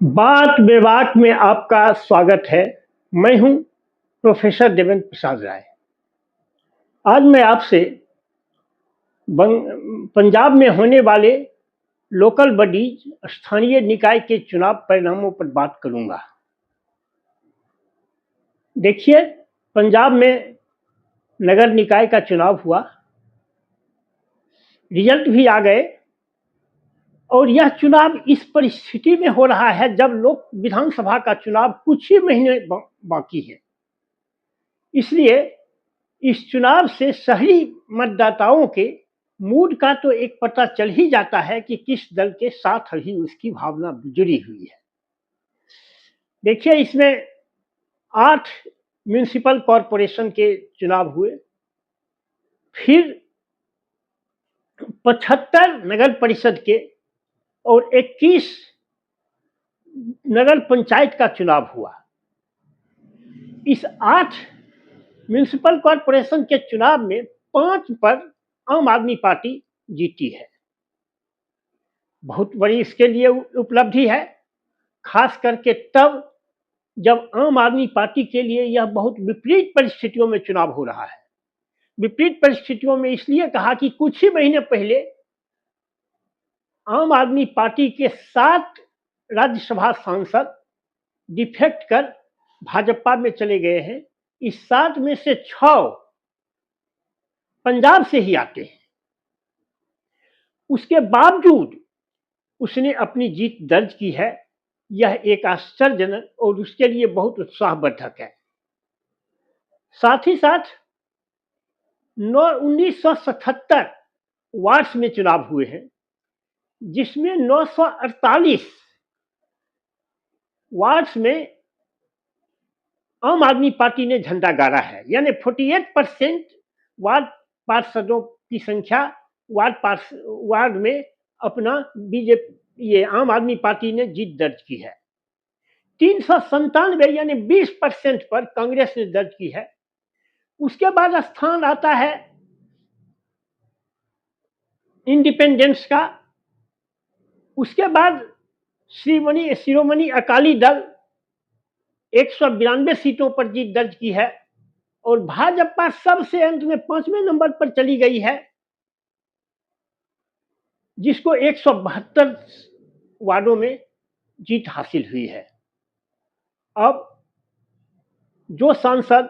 बात बेबाक में आपका स्वागत है। मैं हूं प्रोफेसर देवेंद्र प्रसाद राय। आज मैं आपसे पंजाब में होने वाले लोकल बॉडीज स्थानीय निकाय के चुनाव परिणामों पर बात करूंगा। देखिए, पंजाब में नगर निकाय का चुनाव हुआ, रिजल्ट भी आ गए और यह चुनाव इस परिस्थिति में हो रहा है जब लोक विधानसभा का चुनाव कुछ ही महीने बाकी है। इसलिए इस चुनाव से शहरी मतदाताओं के मूड का तो एक पता चल ही जाता है कि किस दल के साथ ही उसकी भावना जुड़ी हुई है। देखिए, इसमें 8 म्युनिसिपल कॉरपोरेशन के चुनाव हुए, फिर 75 नगर परिषद के और 21 नगर पंचायत का चुनाव हुआ। इस 8 म्युनिसिपल कॉरपोरेशन के चुनाव में 5 पर आम आदमी पार्टी जीती है। बहुत बड़ी इसके लिए उपलब्धि है, खास करके तब जब आम आदमी पार्टी के लिए यह बहुत विपरीत परिस्थितियों में चुनाव हो रहा है। विपरीत परिस्थितियों में इसलिए कहा कि कुछ ही महीने पहले आम आदमी पार्टी के 7 राज्यसभा सांसद डिफेक्ट कर भाजपा में चले गए हैं। इस 7 में से 6 पंजाब से ही आते हैं। उसके बावजूद उसने अपनी जीत दर्ज की है। यह एक आश्चर्यजनक और उसके लिए बहुत उत्साहवर्धक है। साथ ही साथ 1977 वार्ड्स में चुनाव हुए हैं, जिसमें 948 वार्ड्स में आम आदमी पार्टी ने झंडा गाड़ा है। यानी 48% वार्ड पार्षदों की संख्या वार्ड में अपना बीजेपी ये आम आदमी पार्टी ने जीत दर्ज की है। 397 यानी 20% पर कांग्रेस ने दर्ज की है। उसके बाद स्थान आता है इंडिपेंडेंस का। उसके बाद शिरोमणि अकाली दल 192 सीटों पर जीत दर्ज की है और भाजपा सबसे अंत में 5वें नंबर पर चली गई है, जिसको 172 वार्डों में जीत हासिल हुई है। अब जो सांसद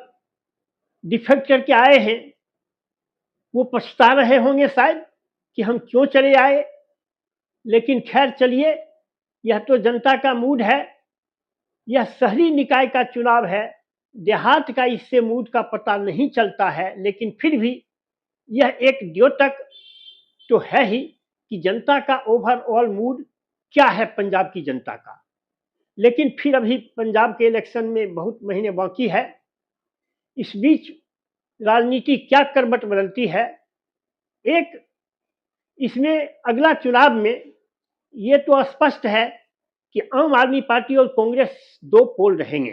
डिफेक्ट करके आए हैं वो पछता रहे होंगे शायद कि हम क्यों चले आए, लेकिन खैर चलिए, यह तो जनता का मूड है। यह शहरी निकाय का चुनाव है, देहात का इससे मूड का पता नहीं चलता है, लेकिन फिर भी यह एक द्योतक तो है ही कि जनता का ओवरऑल मूड क्या है पंजाब की जनता का। लेकिन फिर अभी पंजाब के इलेक्शन में बहुत महीने बाकी है। इस बीच राजनीति क्या करवट बदलती है, एक इसमें अगला चुनाव में ये तो स्पष्ट है कि आम आदमी पार्टी और कांग्रेस 2 पोल रहेंगे।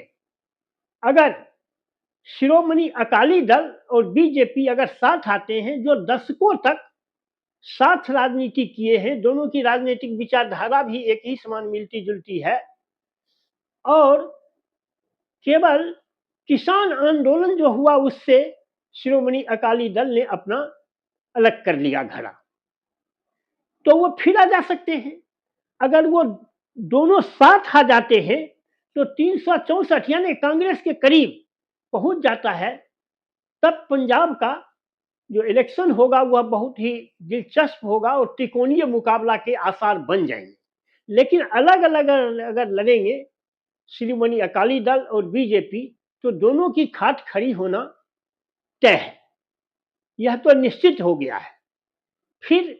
अगर शिरोमणि अकाली दल और बीजेपी अगर साथ आते हैं, जो दशकों तक साथ राजनीति किए हैं, दोनों की राजनीतिक विचारधारा भी एक ही समान मिलती जुलती है और केवल किसान आंदोलन जो हुआ उससे शिरोमणि अकाली दल ने अपना अलग कर लिया घड़ा, तो वो फिर आ जा सकते हैं। अगर वो दोनों साथ आ जाते हैं तो 364 यानी कांग्रेस के करीब पहुंच जाता है। तब पंजाब का जो इलेक्शन होगा वह बहुत ही दिलचस्प होगा और त्रिकोणीय मुकाबला के आसार बन जाएंगे। लेकिन अलग अलग अगर लड़ेंगे शिरोमणि अकाली दल और बीजेपी, तो दोनों की खाट खड़ी होना तय है, यह तो निश्चित हो गया है। फिर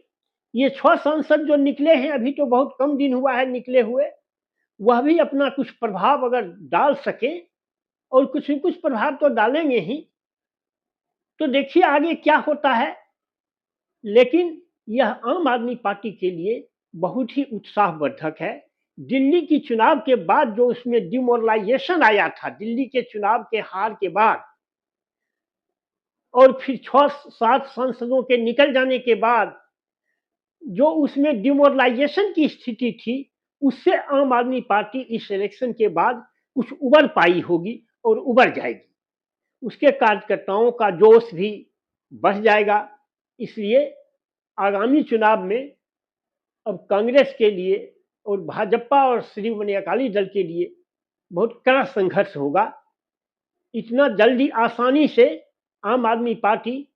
ये 6 सांसद जो निकले हैं, अभी तो बहुत कम दिन हुआ है निकले हुए, वह भी अपना कुछ प्रभाव अगर डाल सके, और कुछ न कुछ प्रभाव तो डालेंगे ही, तो देखिए आगे क्या होता है। लेकिन यह आम आदमी पार्टी के लिए बहुत ही उत्साहवर्धक है। दिल्ली की चुनाव के बाद जो उसमें डिमोरलाइजेशन आया था, दिल्ली के चुनाव के हार के बाद और फिर 6-7 सांसदों के निकल जाने के बाद जो उसमें डिमोरलाइजेशन की स्थिति थी, उससे आम आदमी पार्टी इस इलेक्शन के बाद कुछ उबर पाई होगी और उबर जाएगी, उसके कार्यकर्ताओं का जोश भी बढ़ जाएगा। इसलिए आगामी चुनाव में अब कांग्रेस के लिए और भाजपा और श्रोमणी अकाली दल के लिए बहुत कड़ा संघर्ष होगा। इतना जल्दी आसानी से आम आदमी पार्टी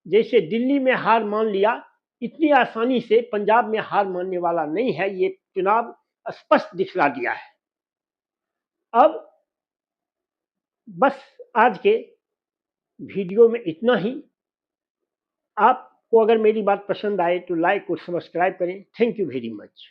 जैसे दिल्ली में हार मान लिया, इतनी आसानी से पंजाब में हार मानने वाला नहीं है। ये चुनाव स्पष्ट दिखला दिया है। अब बस आज के वीडियो में इतना ही। आपको अगर मेरी बात पसंद आए तो लाइक और सब्सक्राइब करें। Thank you very much.